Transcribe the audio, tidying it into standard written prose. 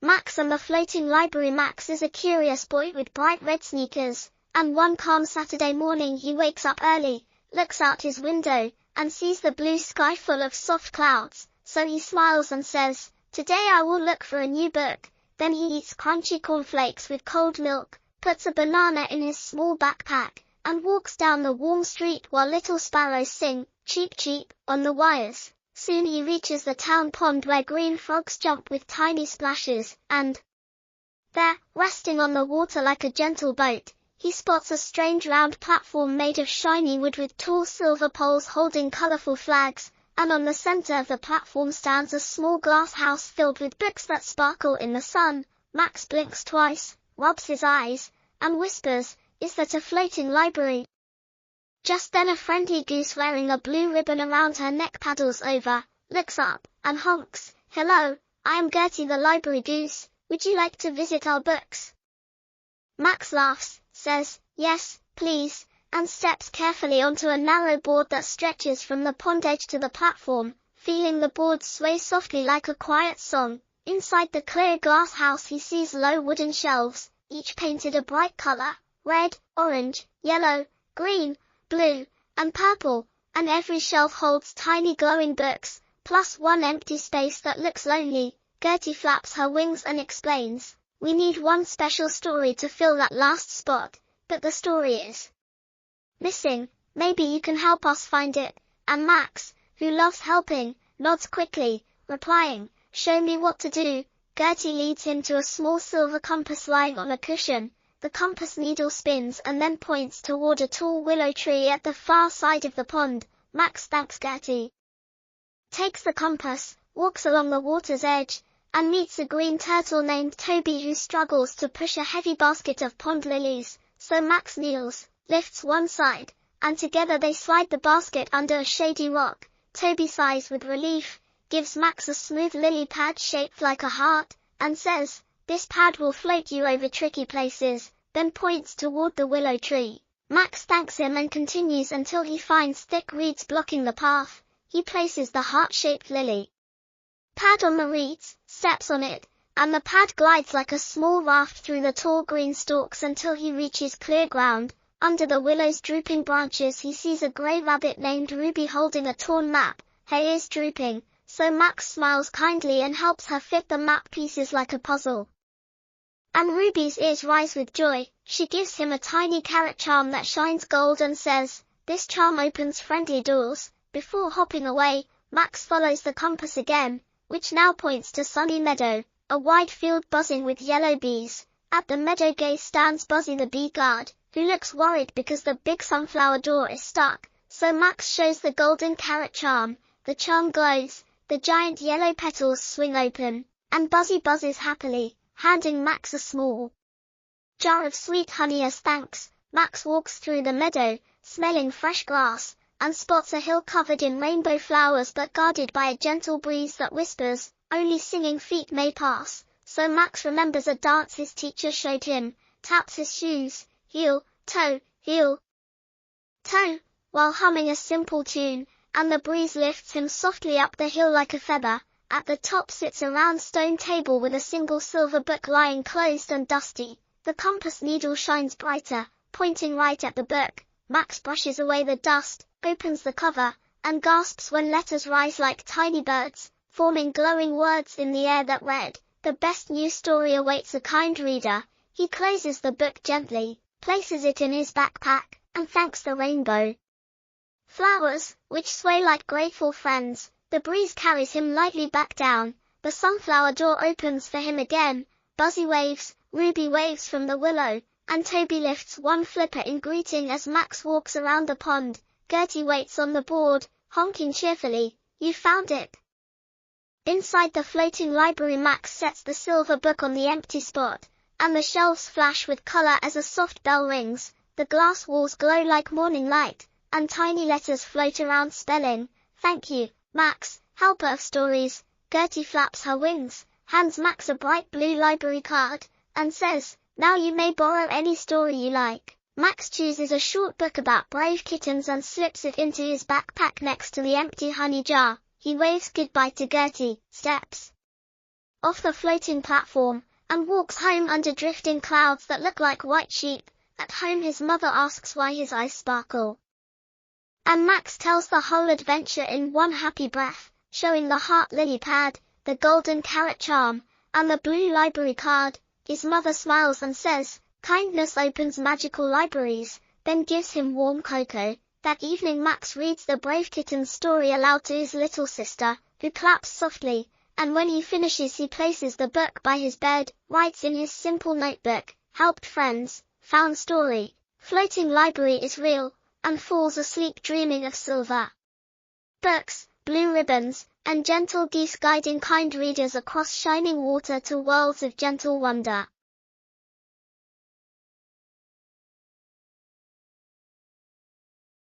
Max and the Floating Library. Max is a curious boy with bright red sneakers, and one calm Saturday morning he wakes up early, looks out his window, and sees the blue sky full of soft clouds, so he smiles and says, "Today I will look for a new book." Then he eats crunchy cornflakes with cold milk, puts a banana in his small backpack, and walks down the warm street while little sparrows sing, "Cheep cheep," on the wires. Soon he reaches the town pond where green frogs jump with tiny splashes, and there, resting on the water like a gentle boat, he spots a strange round platform made of shiny wood with tall silver poles holding colorful flags, and on the center of the platform stands a small glass house filled with books that sparkle in the sun. Max blinks twice, rubs his eyes, and whispers, "Is that a floating library?" Just then a friendly goose wearing a blue ribbon around her neck paddles over, looks up, and honks, "Hello, I am Gertie the library goose. Would you like to visit our books?" Max laughs, says, "Yes, please," and steps carefully onto a narrow board that stretches from the pond edge to the platform, feeling the board sway softly like a quiet song. Inside the clear glass house he sees low wooden shelves, each painted a bright color, red, orange, yellow, green, blue, and purple, and every shelf holds tiny glowing books, plus one empty space that looks lonely. Gertie flaps her wings and explains, "We need one special story to fill that last spot, but the story is missing. Maybe you can help us find it." And Max, who loves helping, nods quickly, replying, "Show me what to do." Gertie leads him to a small silver compass lying on a cushion. The compass needle spins and then points toward a tall willow tree at the far side of the pond. Max thanks Gertie, takes the compass, walks along the water's edge, and meets a green turtle named Toby who struggles to push a heavy basket of pond lilies. So Max kneels, lifts one side, and together they slide the basket under a shady rock. Toby sighs with relief, gives Max a smooth lily pad shaped like a heart, and says, "This pad will float you over tricky places," then points toward the willow tree. Max thanks him and continues until he finds thick reeds blocking the path. He places the heart-shaped lily pad on the reeds, steps on it, and the pad glides like a small raft through the tall green stalks until he reaches clear ground. Under the willow's drooping branches he sees a gray rabbit named Ruby holding a torn map, her ears drooping, so Max smiles kindly and helps her fit the map pieces like a puzzle. And Ruby's ears rise with joy. She gives him a tiny carrot charm that shines gold and says, "This charm opens friendly doors." Before hopping away, Max follows the compass again, which now points to Sunny Meadow, a wide field buzzing with yellow bees. At the meadow gate stands Buzzy the bee guard, who looks worried because the big sunflower door is stuck. So Max shows the golden carrot charm. The charm glows, the giant yellow petals swing open, and Buzzy buzzes happily, handing Max a small jar of sweet honey as thanks. Max walks through the meadow, smelling fresh grass, and spots a hill covered in rainbow flowers but guarded by a gentle breeze that whispers, "Only singing feet may pass." So Max remembers a dance his teacher showed him, taps his shoes, heel, toe, while humming a simple tune, and the breeze lifts him softly up the hill like a feather. At the top sits a round stone table with a single silver book lying closed and dusty. The compass needle shines brighter, pointing right at the book. Max brushes away the dust, opens the cover, and gasps when letters rise like tiny birds, forming glowing words in the air that read, "The best new story awaits a kind reader." He closes the book gently, places it in his backpack, and thanks the rainbow flowers, which sway like grateful friends. The breeze carries him lightly back down. The sunflower door opens for him again. Buzzy waves, Ruby waves from the willow, and Toby lifts one flipper in greeting as Max walks around the pond. Gertie waits on the board, honking cheerfully, "You found it." Inside the floating library, Max sets the silver book on the empty spot, and the shelves flash with color as a soft bell rings. The glass walls glow like morning light, and tiny letters float around spelling, "Thank you, Max, helper of stories." Gertie flaps her wings, hands Max a bright blue library card, and says, "Now you may borrow any story you like." Max chooses a short book about brave kittens and slips it into his backpack next to the empty honey jar. He waves goodbye to Gertie, steps off the floating platform, and walks home under drifting clouds that look like white sheep. At home his mother asks why his eyes sparkle. And Max tells the whole adventure in one happy breath, showing the heart lily pad, the golden carrot charm, and the blue library card. His mother smiles and says, "Kindness opens magical libraries," then gives him warm cocoa. That evening Max reads the brave kitten's story aloud to his little sister, who claps softly, and when he finishes he places the book by his bed, writes in his simple notebook, "Helped friends, found story, floating library is real," and falls asleep dreaming of silver books, blue ribbons, and gentle geese guiding kind readers across shining water to worlds of gentle wonder.